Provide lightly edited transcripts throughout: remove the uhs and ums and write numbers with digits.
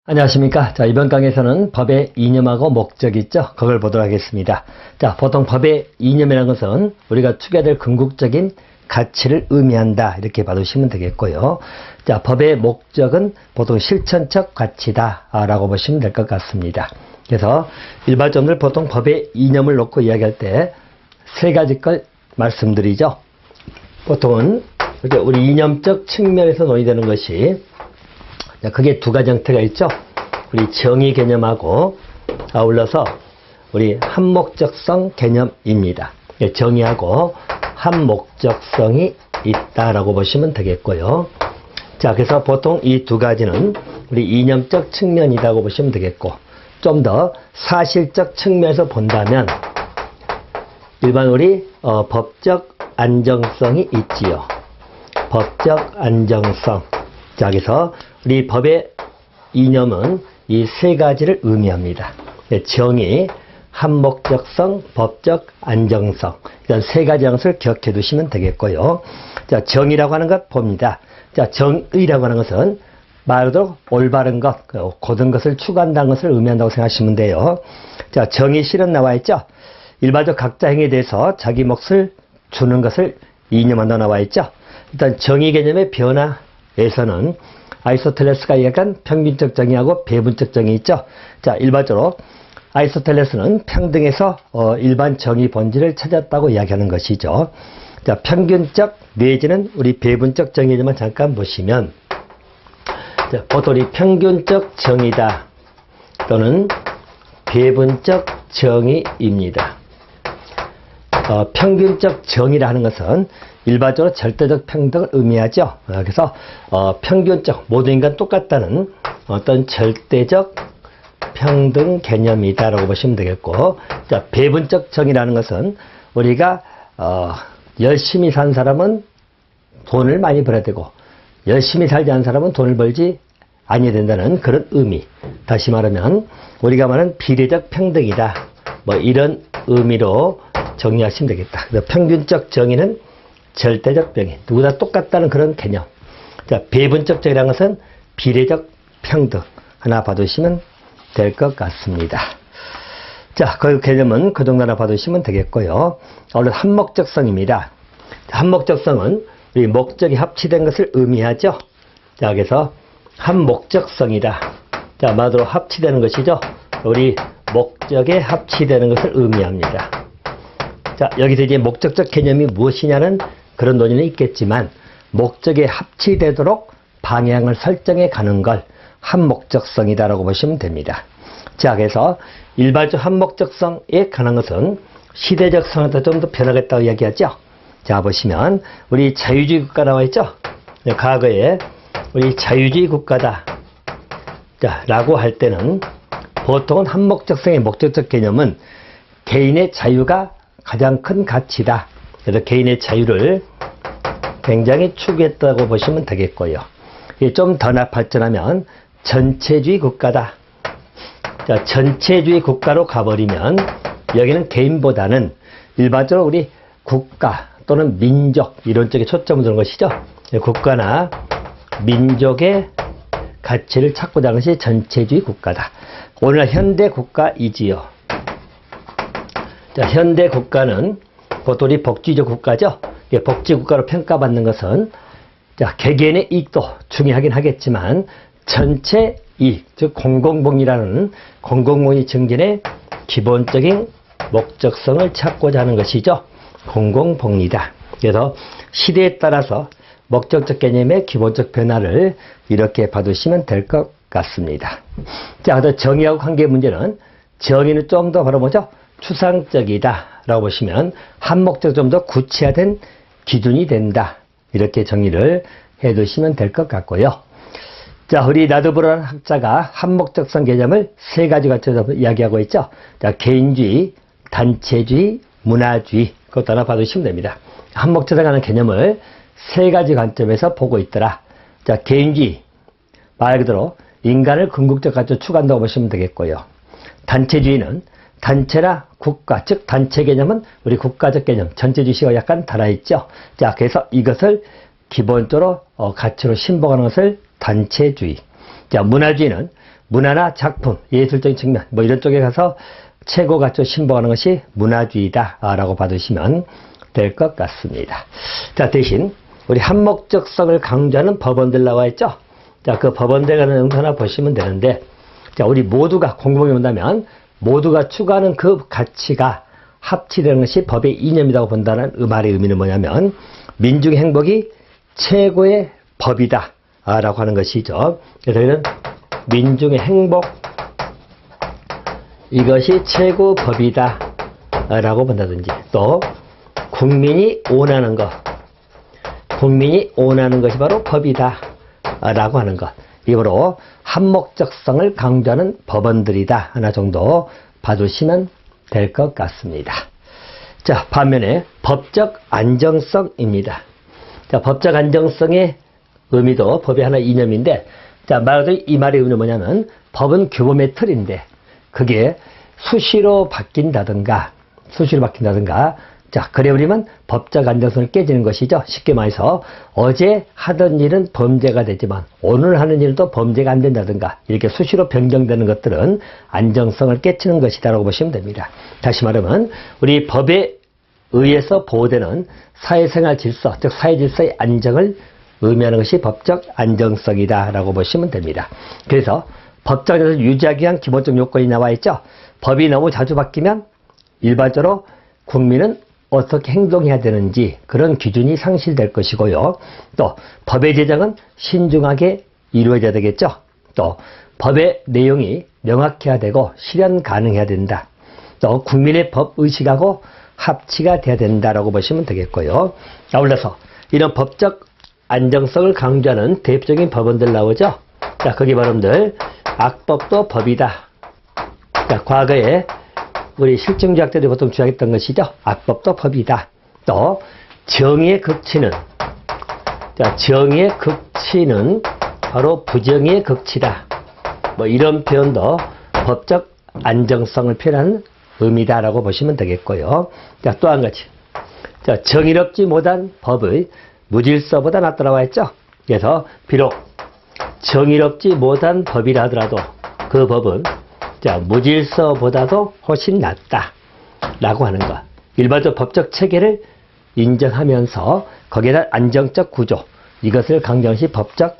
안녕하십니까. 자, 이번 강의에서는 법의 이념하고 목적이 있죠. 그걸 보도록 하겠습니다. 자, 보통 법의 이념이라는 것은 우리가 추구해야 될 궁극적인 가치를 의미한다. 이렇게 봐두시면 되겠고요. 자, 법의 목적은 보통 실천적 가치다. 라고 보시면 될 것 같습니다. 그래서 일반적으로 보통 법의 이념을 놓고 이야기할 때 세 가지 걸 말씀드리죠. 보통은 우리 이념적 측면에서 논의되는 것이 그게 두 가지 형태가 있죠. 우리 정의 개념하고 아울러서 우리 한목적성 개념입니다. 정의하고 한목적성이 있다라고 보시면 되겠고요. 자, 그래서 보통 이 두 가지는 우리 이념적 측면이라고 보시면 되겠고, 좀 더 사실적 측면에서 본다면 일반 우리 법적 안정성이 있지요. 법적 안정성. 자, 그래서 우리 법의 이념은 이 세 가지를 의미합니다. 정의, 한목적성, 법적 안정성. 이런 세 가지 양식을 기억해 두시면 되겠고요. 자, 정의라고 하는 것 봅니다. 자, 정의라고 하는 것은 말 그대로 올바른 것, 고든 것을 추구한다는 것을 의미한다고 생각하시면 돼요. 자, 정의 실은 나와 있죠. 일반적 각자 행위에 대해서 자기 몫을 주는 것을 이념한다고 나와 있죠. 일단 정의 개념의 변화에서는 아리스토텔레스가 이야기한 평균적 정의하고 배분적 정의 있죠. 자, 일반적으로 아리스토텔레스는 평등에서 일반 정의 본질을 찾았다고 이야기하는 것이죠. 자, 평균적 내지는 우리 배분적 정의만 잠깐 보시면, 자, 보통 우리 평균적 정의다 또는 배분적 정의입니다. 평균적 정의라 하는 것은 일반적으로 절대적 평등을 의미하죠. 그래서 평균적, 모든 인간 똑같다는 어떤 절대적 평등 개념이다라고 보시면 되겠고, 자, 배분적 정의라는 것은 우리가 열심히 산 사람은 돈을 많이 벌어야 되고 열심히 살지 않은 사람은 돈을 벌지 아니해야 된다는 그런 의미. 다시 말하면 우리가 말하는 비례적 평등이다. 뭐 이런 의미로 정리하시면 되겠다. 그래서 평균적 정의는 절대적 평등, 누구나 똑같다는 그런 개념. 자, 배분적 정의라는 것은 비례적 평등. 하나 봐두시면 될 것 같습니다. 자, 그 개념은 그 정도 하나 봐두시면 되겠고요. 오늘 한목적성입니다. 한목적성은 우리 목적이 합치된 것을 의미하죠. 자, 그래서 한목적성이다. 자, 말로 합치되는 것이죠. 우리 목적에 합치되는 것을 의미합니다. 자, 여기서 이제 목적적 개념이 무엇이냐는 그런 논의는 있겠지만, 목적에 합치되도록 방향을 설정해 가는 걸 한목적성이다라고 보시면 됩니다. 자, 그래서 일반적 한목적성에 관한 것은 시대적 상황도 좀 더 변하겠다고 이야기하죠. 자, 보시면 우리 자유주의 국가 나와 있죠. 과거에 우리 자유주의 국가다 자, 라고 할 때는 보통은 한목적성의 목적적 개념은 개인의 자유가 가장 큰 가치다. 그래서 개인의 자유를 굉장히 추구했다고 보시면 되겠고요. 좀 더 발전하면 전체주의 국가다. 자, 전체주의 국가로 가버리면 여기는 개인보다는 일반적으로 우리 국가 또는 민족 이런 쪽에 초점을 두는 것이죠. 국가나 민족의 가치를 찾고자 하는 것이 전체주의 국가다. 오늘날 현대 국가이지요. 자, 현대 국가는 보통 우리 복지적 국가죠. 복지국가로 평가받는 것은 자, 개개인의 이익도 중요하긴 하겠지만 전체 이익, 즉 공공복리라는 공공복리 증진의 기본적인 목적성을 찾고자 하는 것이죠. 공공복리다. 그래서 시대에 따라서 목적적 개념의 기본적 변화를 이렇게 봐두시면 될 것 같습니다. 자, 그래서 정의하고 관계 문제는 정의는 좀 더 바로 뭐죠? 추상적이다 라고 보시면 한목적 좀 더 구체화된 기준이 된다. 이렇게 정의를 해 두시면 될 것 같고요. 자, 우리 나드브라는 학자가 한목적성 개념을 세 가지 관점에서 이야기하고 있죠. 자, 개인주의, 단체주의, 문화주의. 그것도 하나 봐두시면 됩니다. 한목적이라는 개념을 세 가지 관점에서 보고 있더라. 자, 개인주의. 말 그대로 인간을 궁극적 가치로 추구한다고 보시면 되겠고요. 단체주의는 단체나 국가, 즉 단체 개념은 우리 국가적 개념, 전체주의가 약간 달아있죠. 자, 그래서 이것을 기본적으로 가치로 신봉하는 것을 단체주의. 자, 문화주의는 문화나 작품, 예술적인 측면, 뭐 이런 쪽에 가서 최고 가치로 신봉하는 것이 문화주의다라고 봐두시면 될 것 같습니다. 자, 대신 우리 한목적성을 강조하는 법원들 나와 있죠? 자, 그 법원들 가는 영상 하나 보시면 되는데, 자, 우리 모두가 공공이 본다면 모두가 추구하는 그 가치가 합치되는 것이 법의 이념이라고 본다는 말의 의미는 뭐냐면 민중의 행복이 최고의 법이다 라고 하는 것이죠. 그래서 저희는 민중의 행복 이것이 최고 법이다 라고 본다든지, 또 국민이 원하는 것이 바로 법이다 라고 하는 것, 이거로 한목적성을 강조하는 법원들이다 하나 정도 봐두시면 될 것 같습니다. 자, 반면에 법적 안정성입니다. 자, 법적 안정성의 의미도 법의 하나 이념인데, 자, 말 그대로 이 말의 의미는 뭐냐면 법은 규범의 틀인데 그게 수시로 바뀐다든가, 자, 그래버리면 법적 안정성을 깨지는 것이죠. 쉽게 말해서 어제 하던 일은 범죄가 되지만 오늘 하는 일도 범죄가 안 된다든가, 이렇게 수시로 변경되는 것들은 안정성을 깨치는 것이다라고 보시면 됩니다. 다시 말하면 우리 법에 의해서 보호되는 사회생활 질서, 즉 사회질서의 안정을 의미하는 것이 법적 안정성이다라고 보시면 됩니다. 그래서 법적 안정성을 유지하기 위한 기본적 요건이 나와 있죠. 법이 너무 자주 바뀌면 일반적으로 국민은 어떻게 행동해야 되는지 그런 기준이 상실될 것이고요. 또 법의 제정은 신중하게 이루어져야 되겠죠. 또 법의 내용이 명확해야 되고 실현 가능해야 된다. 또 국민의 법 의식하고 합치가 돼야 된다라고 보시면 되겠고요. 아울러서 이런 법적 안정성을 강조하는 대표적인 법원들 나오죠. 자, 거기 발음들 악법도 법이다. 자, 과거에 우리 실증주학들이 보통 주장했던 것이죠. 악법도 법이다. 또 정의의 극치는, 자, 정의의 극치는 바로 부정의의 극치다. 뭐 이런 표현도 법적 안정성을 표현하는 의미다라고 보시면 되겠고요. 자, 또 한 가지. 자, 정의롭지 못한 법의 무질서보다 낫다라고 했죠. 그래서 비록 정의롭지 못한 법이라 하더라도 그 법은 자, 무질서보다도 훨씬 낫다 라고 하는 것. 일반적 법적 체계를 인정하면서 거기에다 안정적 구조, 이것을 강조한 것이 법적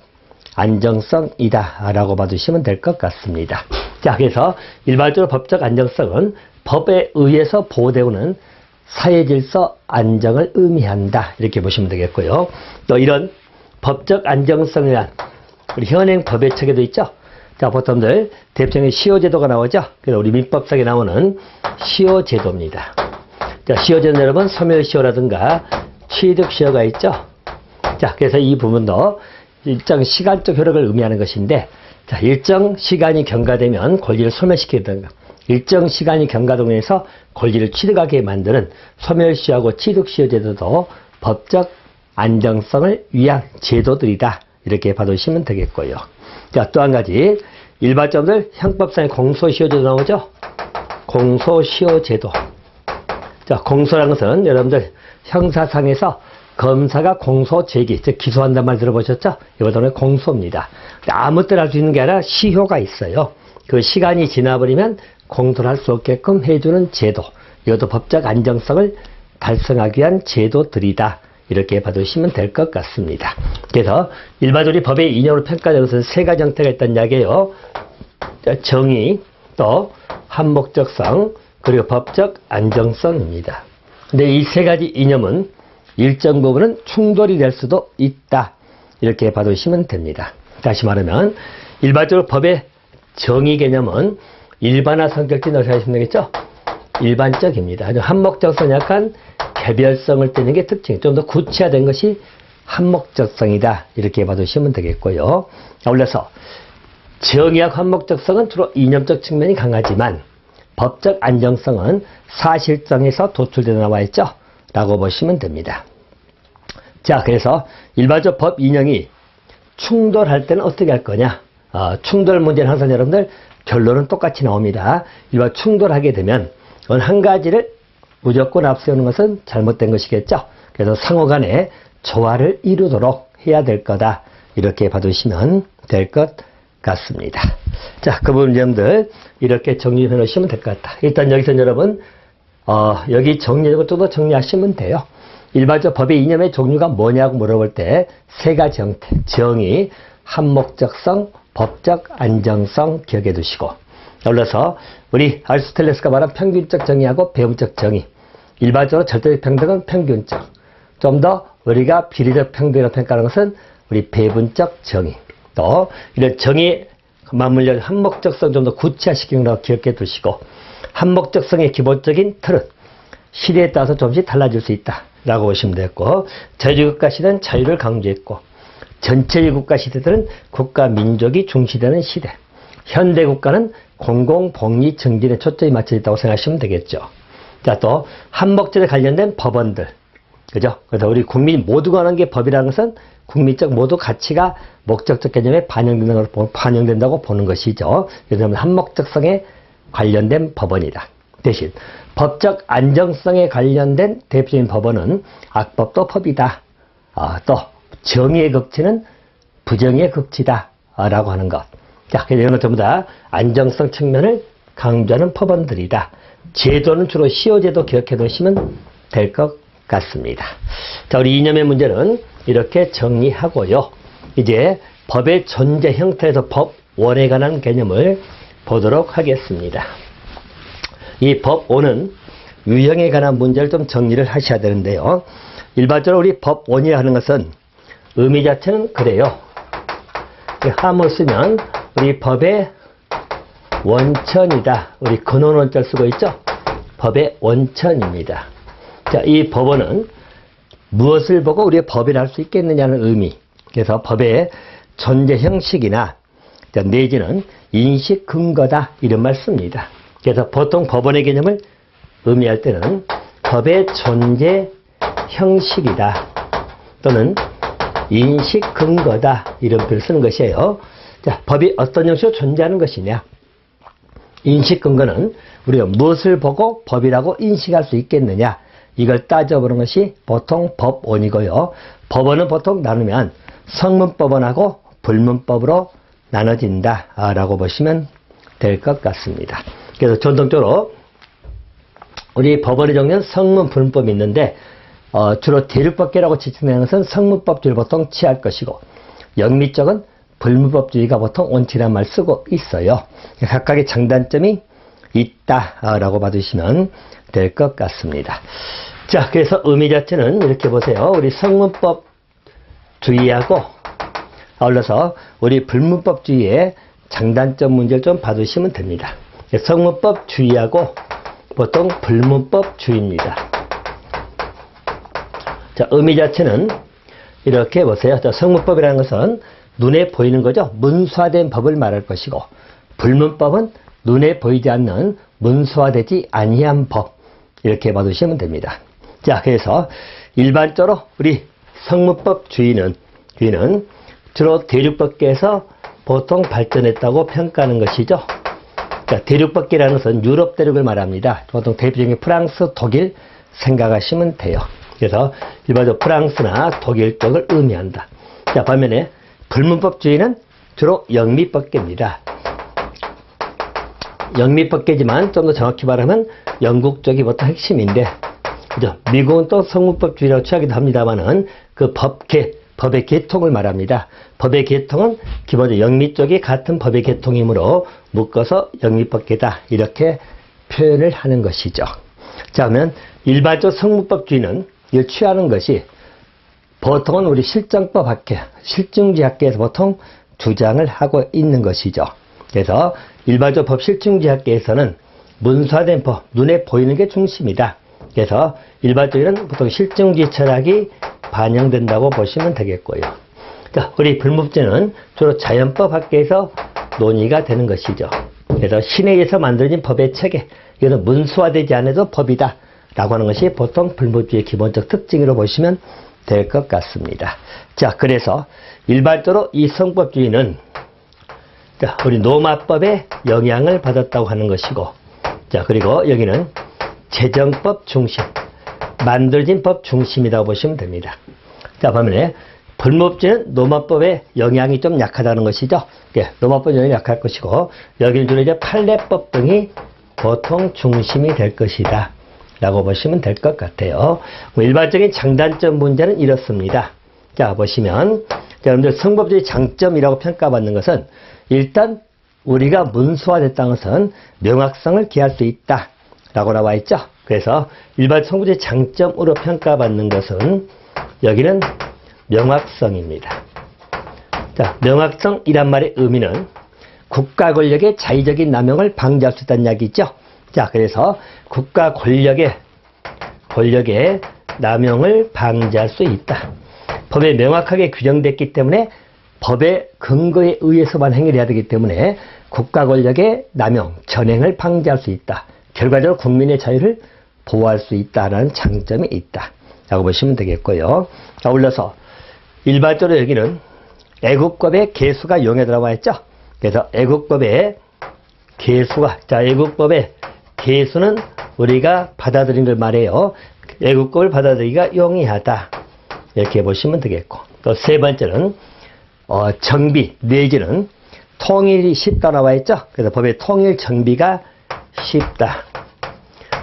안정성이다 라고 봐주시면 될 것 같습니다. 자, 그래서 일반적으로 법적 안정성은 법에 의해서 보호되는 사회질서 안정을 의미한다, 이렇게 보시면 되겠고요. 또 이런 법적 안정성에 대한 우리 현행 법의 체계도 있죠. 자, 보통들 대표적인 시효제도가 나오죠. 그래서 우리 민법상에 나오는 시효제도입니다. 자, 시효제도는 여러분 소멸시효라든가 취득시효가 있죠. 자, 그래서 이 부분도 일정 시간적 효력을 의미하는 것인데, 자, 일정 시간이 경과되면 권리를 소멸시키든가, 일정 시간이 경과동에서 권리를 취득하게 만드는 소멸시효하고 취득시효제도도 법적 안정성을 위한 제도들이다, 이렇게 봐두시면 되겠고요. 자, 또 한 가지 일반적들 형법상의 공소시효제도 나오죠. 공소시효제도. 자, 공소라는 것은 여러분들 형사상에서 검사가 공소 제기, 즉 기소한다는 말 들어보셨죠? 이것도 공소입니다. 아무 때나 할 수 있는 게 아니라 시효가 있어요. 그 시간이 지나버리면 공소를 할 수 없게끔 해주는 제도, 이것도 법적 안정성을 달성하기 위한 제도들이다, 이렇게 봐두시면 될 것 같습니다. 그래서 일반적으로 법의 이념으로 평가되는 것은 세 가지 형태가 있다는 이야기예요. 정의, 또 한목적성, 그리고 법적 안정성입니다. 근데 이 세 가지 이념은 일정 부분은 충돌이 될 수도 있다, 이렇게 봐두시면 됩니다. 다시 말하면 일반적으로 법의 정의 개념은 일반화 성격지 넣으셔야 하시면 되겠죠? 일반적입니다. 한목적성은 약간 개별성을 띠는 게 특징이, 좀 더 구체화된 것이 한목적성이다, 이렇게 봐두시면 되겠고요. 아울러서 정의하고 한목적성은 주로 이념적 측면이 강하지만 법적 안정성은 사실성에서 도출되어 나와 있죠, 라고 보시면 됩니다. 자, 그래서 일반적 법 이념이 충돌할 때는 어떻게 할 거냐. 충돌 문제는 항상 여러분들 결론은 똑같이 나옵니다. 일반 충돌하게 되면 한 가지를 무조건 앞세우는 것은 잘못된 것이겠죠. 그래서 상호간에 조화를 이루도록 해야 될 거다, 이렇게 봐두시면 될 것 같습니다. 자, 그 부분 여러분들 이렇게 정리해 놓으시면 될 것 같다. 일단 여기서 여러분 여기 정리하고 또 정리하시면 돼요. 일반적 법의 이념의 종류가 뭐냐고 물어볼 때 세 가지 형태, 정의, 한목적성, 법적 안정성 기억해 두시고, 올라서 우리 아리스토텔레스가 말한 평균적 정의하고 배분적 정의, 일반적으로 절대적 평등은 평균적, 좀 더 우리가 비례적 평등이라고 평가하는 것은 우리 배분적 정의, 또 이런 정의 맞물려 한목적성 좀 더 구체화시키는 거 기억해 두시고, 한목적성의 기본적인 틀은 시대에 따라서 조금씩 달라질 수 있다 라고 보시면 되겠고, 자유국가 시대는 자유를 강조했고, 전체의 국가 시대들은 국가 민족이 중시되는 시대, 현대 국가는 공공복리 증진에 초점이 맞춰 있다고 생각하시면 되겠죠. 자, 또 한목절에 관련된 법원들, 그죠? 그래서 우리 국민 모두가 하는 게 법이라는 것은 국민적 모두 가치가 목적적 개념에 반영된다고 보는 것이죠. 그래서 한목적성에 관련된 법원이다. 대신 법적 안정성에 관련된 대표적인 법원은 악법도 법이다. 또 정의의 극치는 부정의 극치다 라고 하는 것. 자, 이런 것 전부 다 안정성 측면을 강조하는 법원들이다. 제도는 주로 시효제도 기억해 두시면 될 것 같습니다. 자, 우리 이념의 문제는 이렇게 정리하고요. 이제 법의 존재 형태에서 법원에 관한 개념을 보도록 하겠습니다. 이 법원은 유형에 관한 문제를 좀 정리를 하셔야 되는데요. 일반적으로 우리 법원이라 하는 것은 의미 자체는 그래요. 함을 쓰면 우리 법의 원천이다. 우리 근원 원자를 쓰고 있죠. 법의 원천입니다. 자, 이 법원은 무엇을 보고 우리가 법이라 할 수 있겠느냐는 의미. 그래서 법의 존재 형식이나 내지는 인식 근거다 이런 말 씁니다. 그래서 보통 법원의 개념을 의미할 때는 법의 존재 형식이다 또는 인식 근거다 이런 표현을 쓰는 것이에요. 자, 법이 어떤 형식으로 존재하는 것이냐. 인식 근거는 우리가 무엇을 보고 법이라고 인식할 수 있겠느냐 이걸 따져보는 것이 보통 법원이고요. 법원은 보통 나누면 성문법원하고 불문법으로 나눠진다 라고 보시면 될 것 같습니다. 그래서 전통적으로 우리 법원의 종류는 성문, 불문법이 있는데 주로 대륙법계라고 지칭되는 것은 성문법주의를 보통 취할 것이고, 영미적은 불문법주의가 보통 원칙이라는 말 쓰고 있어요. 각각의 장단점이 있다라고 봐주시면 될 것 같습니다. 자, 그래서 의미 자체는 이렇게 보세요. 우리 성문법주의하고 아울러서 우리 불문법주의의 장단점 문제를 좀 봐두시면 됩니다. 성문법주의하고 보통 불문법주의입니다. 자, 의미 자체는 이렇게 보세요. 자, 성문법이라는 것은 눈에 보이는 거죠. 문서화된 법을 말할 것이고, 불문법은 눈에 보이지 않는 문서화되지 아니한 법 이렇게 봐두시면 됩니다. 자, 그래서 일반적으로 우리 성문법주의는 주로 대륙법계에서 보통 발전했다고 평가하는 것이죠. 자, 대륙법계라는 것은 유럽 대륙을 말합니다. 보통 대표적인 프랑스, 독일 생각하시면 돼요. 그래서 일반적으로 프랑스나 독일 쪽을 의미한다. 자, 반면에 불문법주의는 주로 영미법계입니다. 영미법계지만 좀 더 정확히 말하면 영국 쪽이 보통 핵심인데, 그죠? 미국은 또 성문법주의라고 취하기도 합니다만은 그 법의 계통을 말합니다. 법의 계통은 기본적으로 영미 쪽이 같은 법의 계통이므로 묶어서 영미법계다 이렇게 표현을 하는 것이죠. 자, 그러면 일반적 성문법주의는 이걸 취하는 것이 보통은 우리 실정법 학계, 실증주의 학계에서 보통 주장을 하고 있는 것이죠. 그래서 일반적 법 실증주의 학계에서는 문서화된 법, 눈에 보이는 게 중심이다. 그래서 일반적으로는 보통 실증주의 철학이 반영된다고 보시면 되겠고요. 자, 우리 불문법주의는 주로 자연법 학계에서 논의가 되는 것이죠. 그래서 신에 의해서 만들어진 법의 체계, 이거는 문서화되지 않아도 법이다 라고 하는 것이 보통 불문법주의의 기본적 특징으로 보시면 될 것 같습니다. 자, 그래서 일반적으로 이 성법주의는 자, 우리 로마법의 영향을 받았다고 하는 것이고, 자, 그리고 여기는 제정법 중심, 만들어진 법 중심이라고 보시면 됩니다. 자, 반면에 불법주의는 로마법의 영향이 좀 약하다는 것이죠. 예, 로마법 영향이 약할 것이고, 여기는 주로 이제 판례법 등이 보통 중심이 될 것이다 라고 보시면 될 것 같아요. 일반적인 장단점 문제는 이렇습니다. 자, 보시면 여러분들 성법주의 장점이라고 평가받는 것은 일단 우리가 문서화됐다는 것은 명확성을 기할 수 있다 라고 나와 있죠. 그래서 일반 성법주의 장점으로 평가받는 것은 여기는 명확성입니다. 자, 명확성이란 말의 의미는 국가 권력의 자의적인 남용을 방지할 수 있다는 이야기죠. 자, 그래서 국가 권력의 남용을 방지할 수 있다. 법에 명확하게 규정됐기 때문에 법의 근거에 의해서만 행위를 해야 되기 때문에 국가 권력의 남용, 전횡을 방지할 수 있다. 결과적으로 국민의 자유를 보호할 수 있다라는 장점이 있다 라고 보시면 되겠고요. 아울러서 일반적으로 여기는 애국법의 개수가 용에 들어와 있죠. 그래서 애국법의 개수가, 자, 애국법의 개수는 우리가 받아들인 걸 말해요. 애국법을 받아들이기가 용이하다 이렇게 보시면 되겠고, 또 세 번째는 정비 내지는 통일이 쉽다 나와 있죠. 그래서 법의 통일 정비가 쉽다,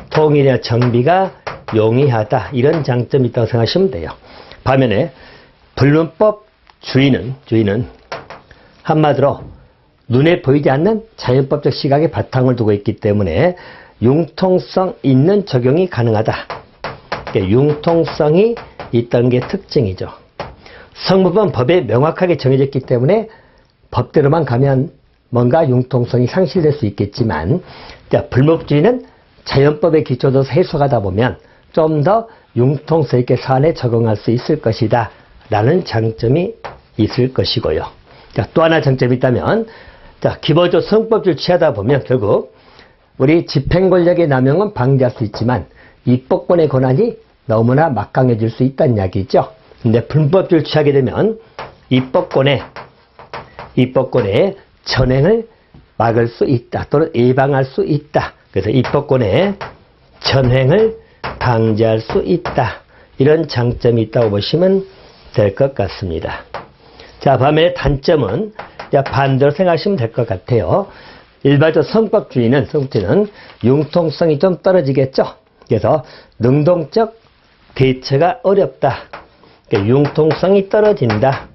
통일이나 정비가 용이하다, 이런 장점이 있다고 생각하시면 돼요. 반면에 불문법 주의는 한마디로 눈에 보이지 않는 자연법적 시각의 바탕을 두고 있기 때문에 융통성 있는 적용이 가능하다. 융통성이 있다는 게 특징이죠. 성법은 법에 명확하게 정해졌기 때문에 법대로만 가면 뭔가 융통성이 상실될 수 있겠지만, 불법주의는 자연법에 기초돼서 해석하다 보면 좀 더 융통성 있게 사안에 적용할 수 있을 것이다 라는 장점이 있을 것이고요. 자, 또 하나 장점이 있다면, 자, 기본적으로 성법주의를 취하다 보면 결국 우리 집행권력의 남용은 방지할 수 있지만 입법권의 권한이 너무나 막강해질 수 있다는 이야기죠. 근데 불법주의를 취하게 되면 입법권의 전횡을 막을 수 있다, 또는 예방할 수 있다. 그래서 입법권의 전횡을 방지할 수 있다, 이런 장점이 있다고 보시면 될 것 같습니다. 자, 반면에 단점은 반대로 생각하시면 될 것 같아요. 일반적 성법주의는 융통성이 좀 떨어지겠죠. 그래서 능동적 대처가 어렵다, 융통성이 떨어진다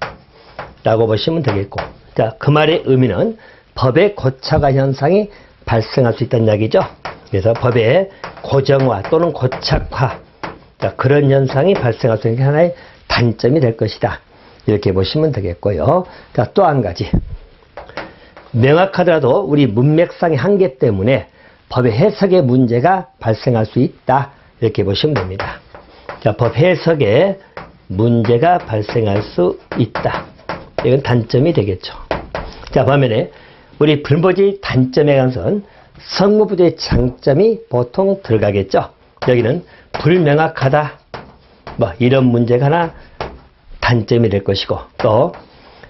라고 보시면 되겠고, 자, 그 말의 의미는 법의 고착화 현상이 발생할 수 있다는 이야기죠. 그래서 법의 고정화 또는 고착화, 자, 그런 현상이 발생할 수 있는 게 하나의 단점이 될 것이다, 이렇게 보시면 되겠고요. 자, 또 한 가지, 명확하더라도 우리 문맥상의 한계 때문에 법의 해석에 문제가 발생할 수 있다, 이렇게 보시면 됩니다. 자, 법 해석에 문제가 발생할 수 있다, 이건 단점이 되겠죠. 자, 반면에 우리 불법주의 단점에 관해서는 성법주의 장점이 보통 들어가겠죠. 여기는 불명확하다, 이런 문제가 하나 단점이 될 것이고, 또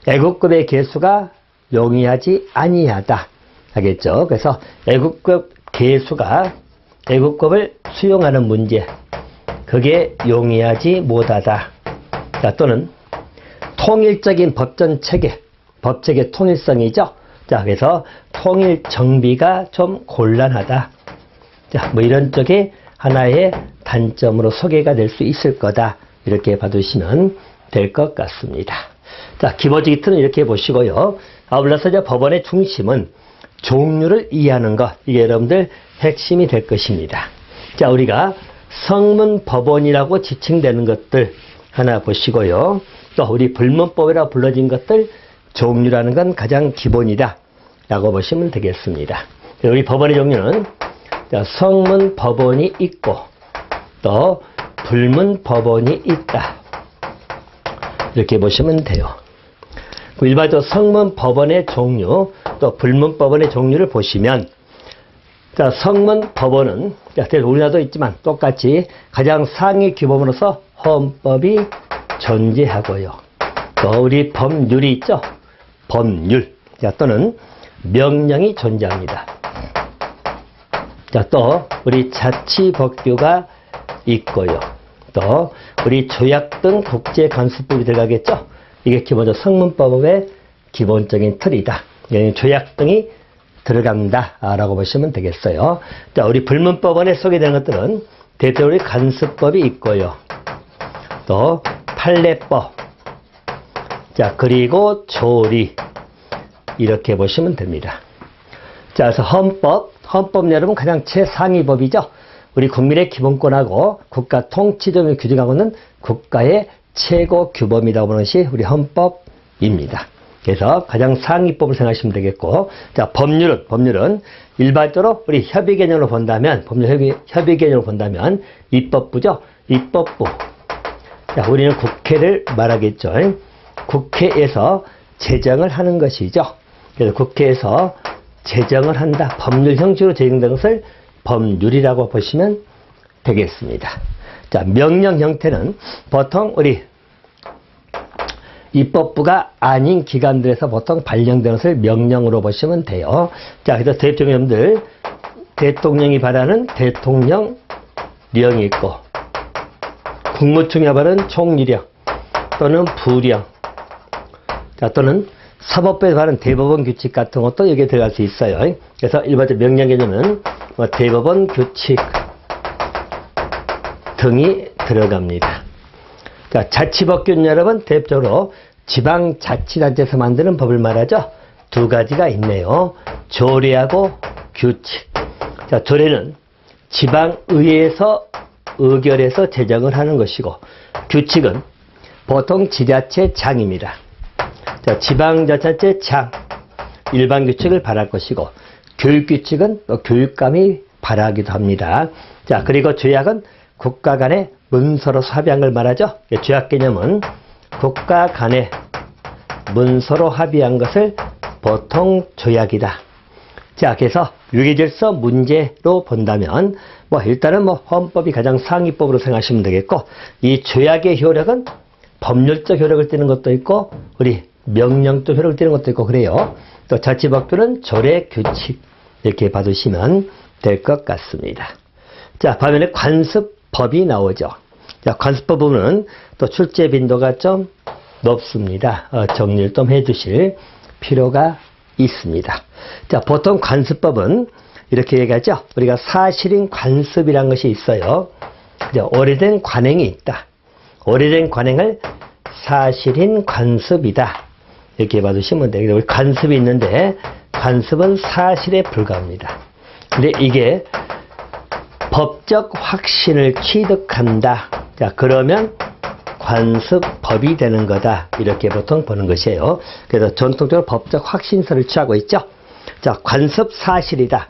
애국법의 개수가 용이하지 아니하다 하겠죠. 그래서 애국법 개수가 애국법을 수용하는 문제, 그게 용이하지 못하다. 자, 또는 통일적인 법전 체계, 법체계 통일성이죠. 자, 그래서 통일 정비가 좀 곤란하다. 자, 이런 쪽에 하나의 단점으로 소개가 될 수 있을 거다, 이렇게 봐두시면 될 것 같습니다. 자, 기본적인 틀은 이렇게 보시고요. 아울러서 이제 법원의 중심은 종류를 이해하는 것, 이게 여러분들 핵심이 될 것입니다. 자, 우리가 성문 법원이라고 지칭되는 것들 하나 보시고요. 또 우리 불문법이라고 불러진 것들, 종류라는 건 가장 기본이다 라고 보시면 되겠습니다. 우리 법원의 종류는 성문 법원이 있고 또 불문 법원이 있다, 이렇게 보시면 돼요. 일반적으로 성문 법원의 종류 또 불문 법원의 종류를 보시면, 자, 성문 법원은 우리나라도 있지만 똑같이 가장 상위 규범으로서 헌법이 존재하고요. 또 우리 법률이 있죠. 법률, 자, 또는 명령이 존재합니다. 자, 또 우리 자치법규가 있고요. 또 우리 조약 등 국제관습법이 들어가겠죠. 이게 기본적으로 성문법의 기본적인 틀이다. 조약 등이 들어간다라고 보시면 되겠어요. 자, 우리 불문법원에 소개된 것들은 대표적으로 간수법이 있고요. 또 판례법, 자, 그리고 조리, 이렇게 보시면 됩니다. 자, 그래서 헌법 여러분 가장 최상위법이죠. 우리 국민의 기본권하고 국가 통치 등을 규정하고 있는 국가의 최고 규범이라고 보는 것이 우리 헌법입니다. 그래서 가장 상위법을 생각하시면 되겠고, 자, 법률은 일반적으로 우리 협의 개념으로 본다면, 협의 개념으로 본다면 입법부죠. 입법부. 자, 우리는 국회를 말하겠죠. 국회에서 제정을 하는 것이죠. 그래서 국회에서 제정을 한다. 법률 형식으로 제정된 것을 법률이라고 보시면 되겠습니다. 자, 명령 형태는 보통 우리 입법부가 아닌 기관들에서 보통 발령되는 것을 명령으로 보시면 돼요. 자, 그래서 대통령님들, 대통령이 발하는 대통령령이 있고, 국무총리가 발하는 총리령 또는 부령, 자, 또는 사법부에서 발하는 대법원 규칙 같은 것도 여기에 들어갈 수 있어요. 그래서 일반적 명령 개념은 대법원 규칙 등이 들어갑니다. 자, 자치법규는 여러분 대표적으로 지방자치단체에서 만드는 법을 말하죠. 두 가지가 있네요. 조례하고 규칙. 자, 조례는 지방의회에서 의결해서 제정을 하는 것이고, 규칙은 보통 지자체장입니다. 자, 지방자치단체장, 일반 규칙을 발할 것이고, 교육규칙은 또 교육감이 발하기도 합니다. 자, 그리고 조약은 국가 간의 문서로 합의한 걸 말하죠. 조약 개념은 국가 간의 문서로 합의한 것을 보통 조약이다. 자, 그래서 유기질서 문제로 본다면 일단은 헌법이 가장 상위법으로 생각하시면 되겠고, 이 조약의 효력은 법률적 효력을 띠는 것도 있고 우리 명령적 효력을 띠는 것도 있고 그래요. 또 자치법규는 조례 규칙 이렇게 봐두시면 될 것 같습니다. 자, 반면에 관습법이 나오죠. 자, 관습법은 또 출제 빈도가 좀 높습니다. 정리를 좀 해주실 필요가 있습니다. 자, 보통 관습법은 이렇게 얘기하죠. 우리가 사실인 관습이란 것이 있어요. 오래된 관행이 있다. 오래된 관행을 사실인 관습이다. 이렇게 봐두시면 돼요. 우리 관습이 있는데 관습은 사실에 불과합니다. 근데 이게 법적 확신을 취득한다. 자, 그러면 관습법이 되는 거다. 이렇게 보통 보는 것이에요. 그래서 전통적으로 법적 확신서를 취하고 있죠. 자, 관습 사실이다.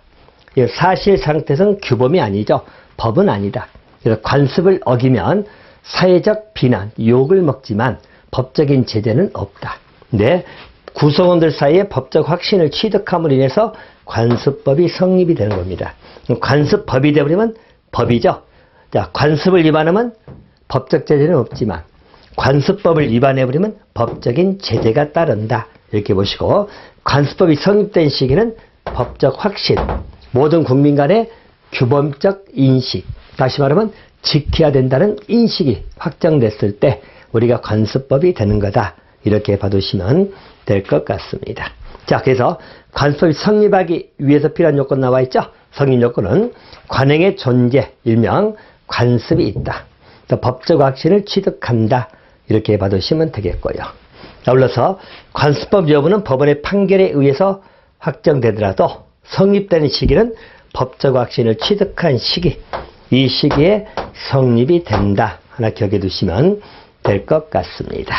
사실 상태에서는 규범이 아니죠. 법은 아니다. 그래서 관습을 어기면 사회적 비난, 욕을 먹지만 법적인 제재는 없다. 근데 구성원들 사이에 법적 확신을 취득함으로 인해서 관습법이 성립이 되는 겁니다. 관습법이 되어버리면 법이죠. 자, 관습을 위반하면 법적 제재는 없지만 관습법을 위반해버리면 법적인 제재가 따른다. 이렇게 보시고, 관습법이 성립된 시기는 법적 확신, 모든 국민 간의 규범적 인식, 다시 말하면 지켜야 된다는 인식이 확정됐을 때 우리가 관습법이 되는 거다. 이렇게 봐두시면 될 것 같습니다. 자, 그래서 관습법이 성립하기 위해서 필요한 요건 나와 있죠. 성립 요건은 관행의 존재, 일명 관습이 있다. 또 법적 확신을 취득한다. 이렇게 봐두시면 되겠고요. 아울러서 관습법 여부는 법원의 판결에 의해서 확정되더라도 성립되는 시기는 법적 확신을 취득한 시기, 이 시기에 성립이 된다. 하나 기억해 두시면 될 것 같습니다.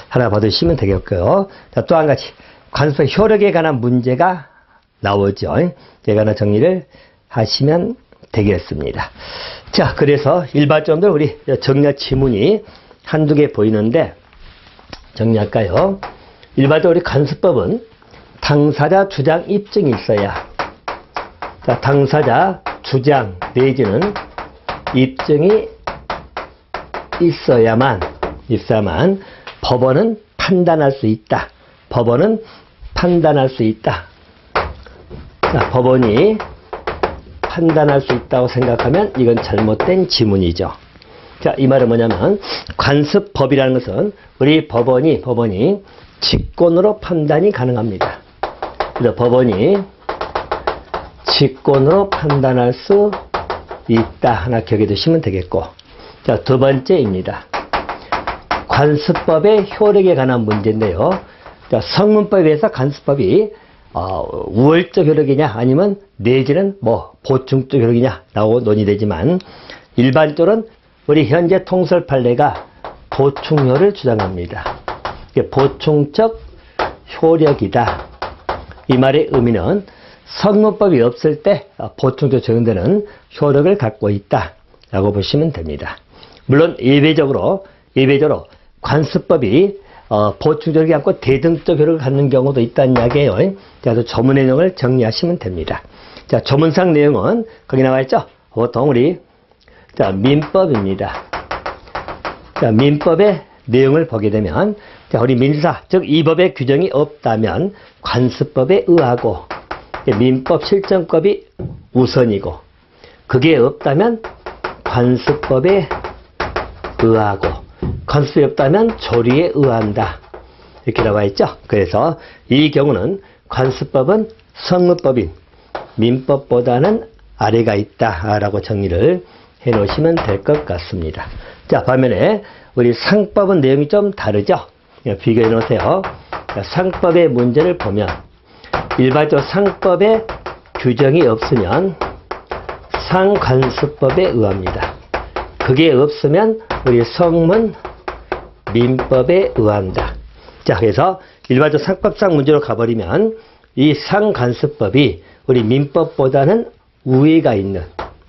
하나 봐두시면 되겠고요. 자, 또 한 가지 관습법 효력에 관한 문제가 나오죠. 제가 하나 정리를 하시면 되겠습니다. 자, 그래서 일반적으로 우리 정리할 지문이 한두 개 보이는데 정리할까요? 일반적으로 우리 관습법은 당사자 주장 입증이 있어야, 자, 당사자 주장 내지는 입증이 있어야만 법원은 판단할 수 있다. 법원은 판단할 수 있다. 자, 법원이 판단할 수 있다고 생각하면 이건 잘못된 지문이죠. 자, 이 말은 뭐냐면 관습법이라는 것은 우리 법원이 직권으로 판단이 가능합니다. 그래서 법원이 직권으로 판단할 수 있다. 하나 기억해 두시면 되겠고. 자, 두 번째입니다. 관습법의 효력에 관한 문제인데요. 자, 성문법에 비해서 관습법이 우월적 효력이냐 아니면 내지는 보충적 효력이냐라고 논의되지만 일반적으로는 우리 현재 통설 판례가 보충효를 주장합니다. 보충적 효력이다. 이 말의 의미는 성문법이 없을 때 보충적 적용되는 효력을 갖고 있다라고 보시면 됩니다. 물론 예외적으로 관습법이 보충적이지 않고 대등적 효력을 갖는 경우도 있다는 이야기예요. 자, 조문의 내용을 정리하시면 됩니다. 자, 조문상 내용은 거기 나와 있죠. 보통 우리 민법입니다. 자, 민법의 내용을 보게 되면 우리 민사, 즉 이 법의 규정이 없다면 관습법에 의하고 민법 실정법이 우선이고 그게 없다면 관습법에 의하고 관습이 없다면 조리에 의한다. 이렇게 나와 있죠. 그래서 이 경우는 관습법은 성문법인 민법보다는 아래가 있다라고 정리를 해 놓으시면 될 것 같습니다. 자, 반면에 우리 상법은 내용이 좀 다르죠. 비교해 놓으세요. 상법의 문제를 보면 일반적으로 상법에 규정이 없으면 상관습법에 의합니다. 그게 없으면 우리 성문 민법에 의한다. 자, 그래서 일반적 상법상 문제로 가버리면 이 상관습법이 우리 민법보다는 우위가 있는,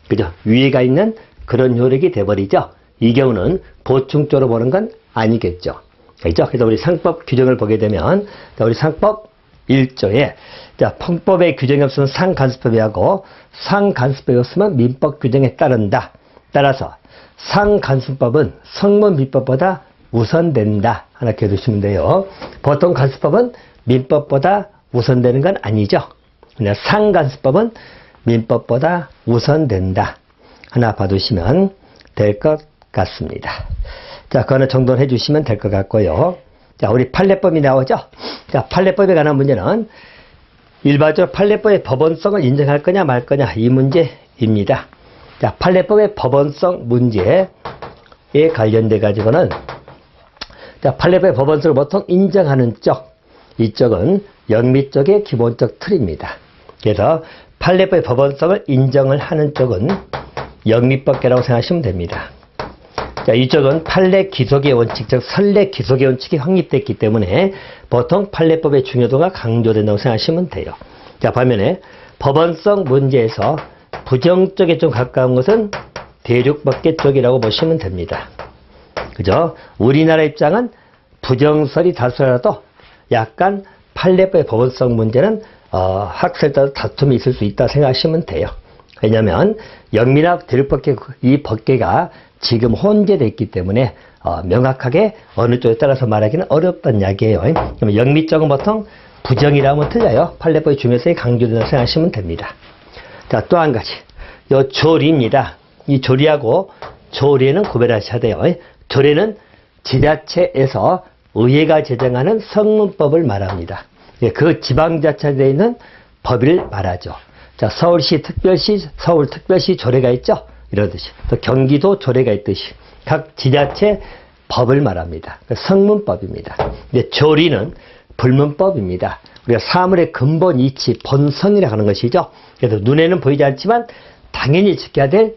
그죠? 위에가 있는 그런 효력이 돼버리죠. 이 경우는 보충적으로 보는 건 아니겠죠. 그죠? 그래서 우리 상법 규정을 보게 되면, 자, 우리 상법 1조에, 자, 편법의 규정이 없으면 상관습법에 하고, 상관습법이 없으면 민법 규정에 따른다. 따라서, 상관습법은 성문 민법보다 우선된다. 하나 기억해두시면 돼요. 보통 관습법은 민법보다 우선되는 건 아니죠. 그냥 상관습법은 민법보다 우선된다. 하나 봐두시면 될 것 같습니다. 자, 그거는 정돈해 을 주시면 될 것 같고요. 자, 우리 판례법이 나오죠. 자, 판례법에 관한 문제는 일반적으로 판례법의 법원성을 인정할 거냐 말 거냐 이 문제입니다. 자, 판례법의 법원성 문제에 관련돼 가지고는 자, 판례법의 법원성을 보통 인정하는 쪽, 이쪽은 영미 쪽의 기본적 틀입니다. 그래서 판례법의 법원성을 인정을 하는 쪽은 영미법계라고 생각하시면 됩니다. 자, 이쪽은 판례 기속의 원칙, 즉 선례 기속의 원칙이 확립됐기 때문에 보통 판례법의 중요도가 강조된다고 생각하시면 돼요. 자, 반면에 법원성 문제에서 부정 쪽에 좀 가까운 것은 대륙법계 쪽이라고 보시면 됩니다. 그죠? 우리나라 입장은 부정설이 다수라도 약간 판례법의 법원성 문제는 학설에 따라 다툼이 있을 수 있다 생각하시면 돼요. 왜냐하면 영미나 대륙법계 이 법계가 지금 혼재되어 있기 때문에 명확하게 어느 쪽에 따라서 말하기는 어렵다는 이야기예요. 그러면 영미 쪽은 보통 부정이라면 틀려요. 판례법의 중요성이 강조된다고 생각하시면 됩니다. 자, 또 한 가지. 요 조리입니다. 이 조리하고 조례는 구별하셔야 돼요. 조례는 지자체에서 의회가 제정하는 성문법을 말합니다. 그 지방자치에 있는 법을 말하죠. 자, 서울시 특별시, 서울특별시 조례가 있죠. 이러듯이. 또 경기도 조례가 있듯이. 각 지자체 법을 말합니다. 성문법입니다. 근데 조리는 불문법입니다. 우리가 사물의 근본 이치, 본성이라고 하는 것이죠. 그래서 눈에는 보이지 않지만 당연히 지켜야 될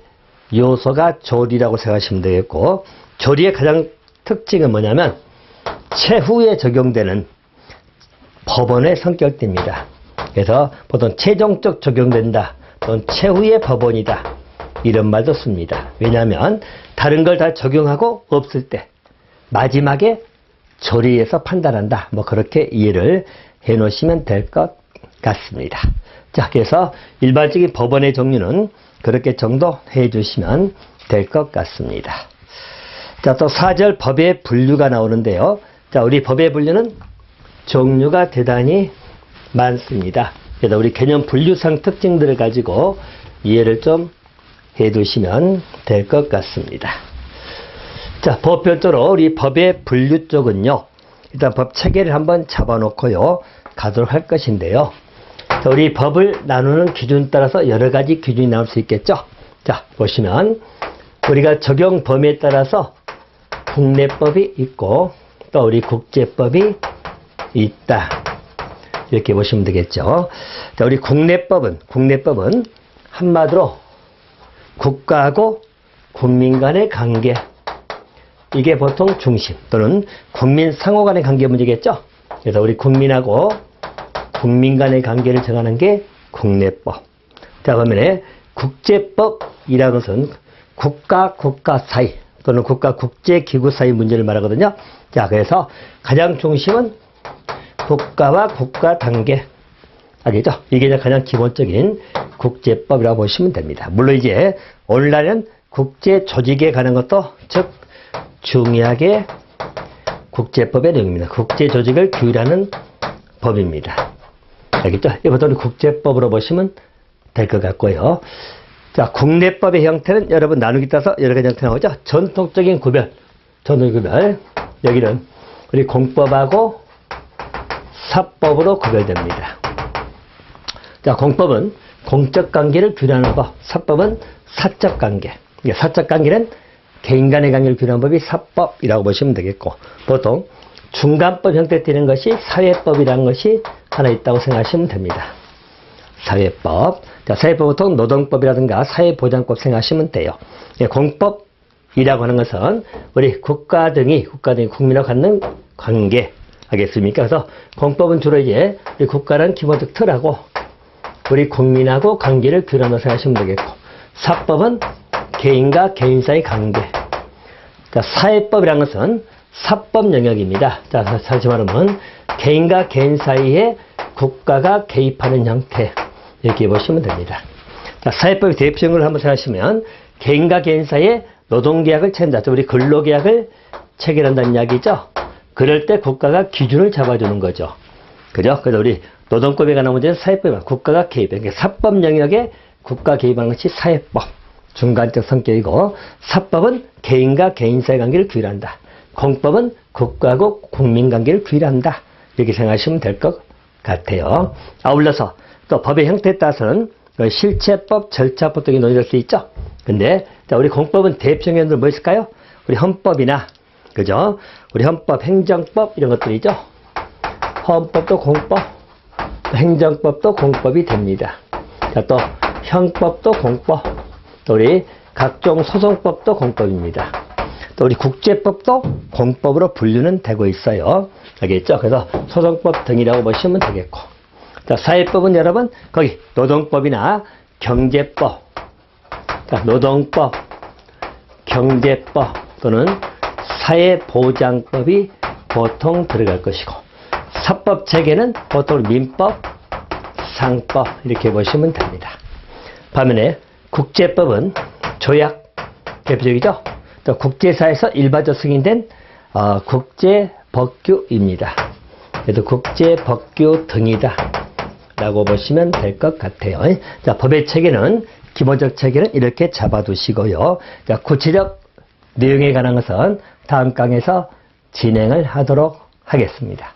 요소가 조리라고 생각하시면 되겠고, 조리의 가장 특징은 뭐냐면 최후에 적용되는 법원의 성격입니다. 그래서 보통 최종적 적용된다 또는 최후의 법원이다 이런 말도 씁니다. 왜냐하면 다른 걸 다 적용하고 없을 때 마지막에 조리에서 판단한다, 뭐 그렇게 이해를 해 놓으시면 될 것 같습니다. 자, 그래서 일반적인 법원의 종류는 그렇게 정도 해 주시면 될 것 같습니다. 자, 또 4절 법의 분류가 나오는데요. 자, 우리 법의 분류는 종류가 대단히 많습니다. 그래서 우리 개념 분류상 특징들을 가지고 이해를 좀 해 두시면 될 것 같습니다. 자, 법별적으로 우리 법의 분류 쪽은요. 일단 법 체계를 한번 잡아놓고요. 가도록 할 것인데요. 자, 우리 법을 나누는 기준 따라서 여러 가지 기준이 나올 수 있겠죠. 자, 보시면 우리가 적용 범위에 따라서 국내법이 있고 또 우리 국제법이 있다. 이렇게 보시면 되겠죠. 자, 우리 국내법은 한마디로 국가하고 국민 간의 관계, 이게 보통 중심 또는 국민 상호 간의 관계 문제겠죠. 그래서 우리 국민하고 국민 간의 관계를 정하는 게 국내법. 자, 반면에 국제법이라는 것은 국가 사이 또는 국가 국제기구 사이 문제를 말하거든요. 자, 그래서 가장 중심은 국가와 국가 단계. 알겠죠? 이게 가장 기본적인 국제법이라고 보시면 됩니다. 물론 이제 오늘날은 국제 조직에 관한 것도 즉 중요하게 국제법의 내용입니다. 국제 조직을 규율하는 법입니다. 알겠죠? 이것도 국제법으로 보시면 될 것 같고요. 자, 국내법의 형태는 여러분 나누기 따라서 여러 가지 형태 나오죠? 전통적인 구별. 여기는 우리 공법하고 사법으로 구별됩니다. 자, 공법은 공적 관계를 규율하는 법, 사법은 사적 관계. 사적 관계는 개인 간의 관계를 규율하는 법이 사법이라고 보시면 되겠고, 보통 중간법 형태에 띄는 것이 사회법이라는 것이 하나 있다고 생각하시면 됩니다. 사회법. 자, 사회법 보통 노동법이라든가 사회보장법 생각하시면 돼요. 공법이라고 하는 것은 우리 국가 등이 국민과 갖는 관계. 알겠습니까? 그래서 공법은 주로 이제 우리 국가라는 기본적 틀하고 우리 국민하고 관계를 규율한다고 생각하시면 되겠고, 사법은 개인과 개인 사이 관계. 그러니까 사회법이라는 것은 사법 영역입니다. 자, 다시 말하면 개인과 개인 사이에 국가가 개입하는 형태, 이렇게 보시면 됩니다. 자, 사회법의 대표적으로 한번 생각하시면 개인과 개인 사이에 노동계약을 체결한다. 우리 근로계약을 체결한다는 이야기죠. 그럴 때 국가가 기준을 잡아주는 거죠. 그죠? 그래서 우리 노동법에 관한 문제는 사회법이면 국가가 개입해. 그러니까 사법 영역에 국가 개입하는 것이 사회법. 중간적 성격이고, 사법은 개인과 개인 사이 관계를 규율한다. 공법은 국가하고 국민 관계를 규율한다. 이렇게 생각하시면 될 것 같아요. 아울러서 또 법의 형태에 따라서는 실체법, 절차법 등이 논의될 수 있죠. 근데 우리 공법은 대표적인 뭐 있을까요? 우리 헌법이나, 그죠? 우리 헌법, 행정법 이런 것들이죠. 헌법도 공법, 행정법도 공법이 됩니다. 자, 또 형법도 공법, 또 우리 각종 소송법도 공법입니다. 또 우리 국제법도 공법으로 분류는 되고 있어요. 알겠죠? 그래서 소송법 등이라고 보시면 되겠고. 자, 사회법은 여러분 거기 노동법이나 경제법, 자, 노동법, 경제법 또는 사회보장법이 보통 들어갈 것이고, 사법 체계는 보통 민법, 상법 이렇게 보시면 됩니다. 반면에 국제법은 조약 대표적이죠. 또 국제사에서 일반적 승인된 국제법규입니다. 그래서 국제법규 등이다 라고 보시면 될 것 같아요. 자, 법의 체계는 기본적 체계는 이렇게 잡아두시고요. 자, 구체적 내용에 관한 것은 다음 강에서 진행을 하도록 하겠습니다.